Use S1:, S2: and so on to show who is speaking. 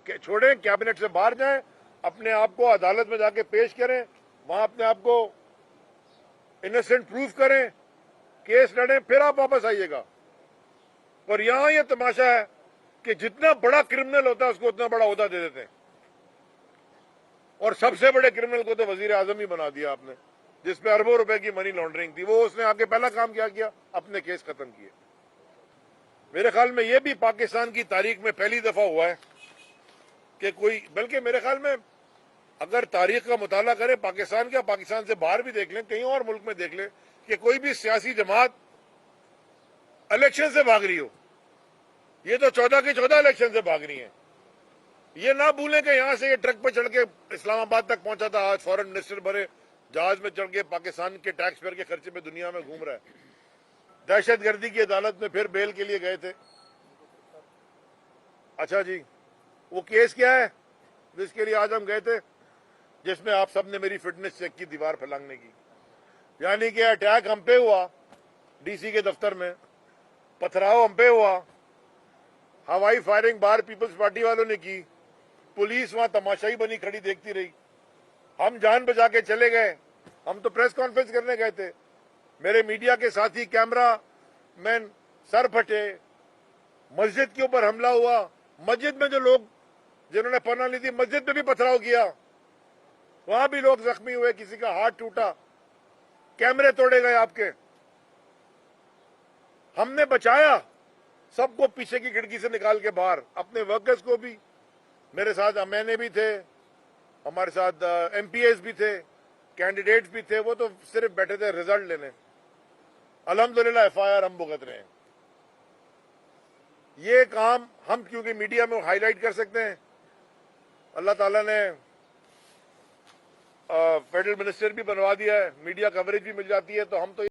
S1: छोड़ें, कैबिनेट से बाहर जाएं, अपने आप को अदालत में जाके पेश करें, वहां अपने आप को इनोसेंट प्रूव करें, केस लड़ें, फिर आप वापस आइएगा। और यहां ये तमाशा है कि जितना बड़ा क्रिमिनल होता है उसको उतना बड़ा ओहदा दे देते हैं, और सबसे बड़े क्रिमिनल को तो वजीर आजम ही बना दिया आपने, जिसपे अरबों रुपए की मनी लॉन्ड्रिंग थी। वो उसने आके पहला काम क्या किया, अपने केस खत्म किए। मेरे ख्याल में ये भी पाकिस्तान की तारीख में पहली दफा हुआ है कि कोई, बल्कि मेरे ख्याल में अगर तारीख का मुताला करें, पाकिस्तान का, पाकिस्तान से बाहर भी देख लें, कहीं और मुल्क में देख लें, कि कोई भी सियासी जमात इलेक्शन से भाग रही हो। ये तो 14 की 14 इलेक्शन से भाग रही है। ये ना भूलें कि यहां से ये ट्रक पर चढ़ के इस्लामाबाद तक पहुंचा था, आज फॉरेन मिनिस्टर भरे जहाज में चढ़ के पाकिस्तान के टैक्स पेयर के खर्चे में दुनिया में घूम रहा है। दहशतगर्दी की अदालत में फिर बेल के लिए गए थे। अच्छा जी, वो केस क्या है जिसके लिए आज हम गए थे, जिसमें आप सबने मेरी फिटनेस चेक की दीवार फैलाने की, यानी कि अटैक हम पे हुआ डीसी के दफ्तर में, पथराव हम पे हुआ, हवाई फायरिंग बाहर पीपल्स पार्टी वालों ने की, पुलिस वहां तमाशाई बनी खड़ी देखती रही, हम जान बचा के चले गए। हम तो प्रेस कॉन्फ्रेंस करने गए थे, मेरे मीडिया के साथी कैमरा मैन सर फटे, मस्जिद के ऊपर हमला हुआ, मस्जिद में जो लोग जिन्होंने पनाह ली थी मस्जिद में भी पथराव किया, वहां भी लोग जख्मी हुए, किसी का हाथ टूटा, कैमरे तोड़े गए आपके। हमने बचाया सबको, पीछे की खिड़की से निकाल के बाहर, अपने वर्कर्स को भी। मेरे साथ मैंने भी थे, हमारे साथ एमपीएस भी थे, कैंडिडेट्स भी थे, वो तो सिर्फ बैठे थे रिजल्ट लेने। अल्हम्दुलिल्लाह एफआईआर हम भुगत रहे हैं। ये काम हम क्योंकि मीडिया में हाईलाइट कर सकते हैं, अल्लाह ताला ने फेडरल मिनिस्टर भी बनवा दिया है, मीडिया कवरेज भी मिल जाती है, तो हम तो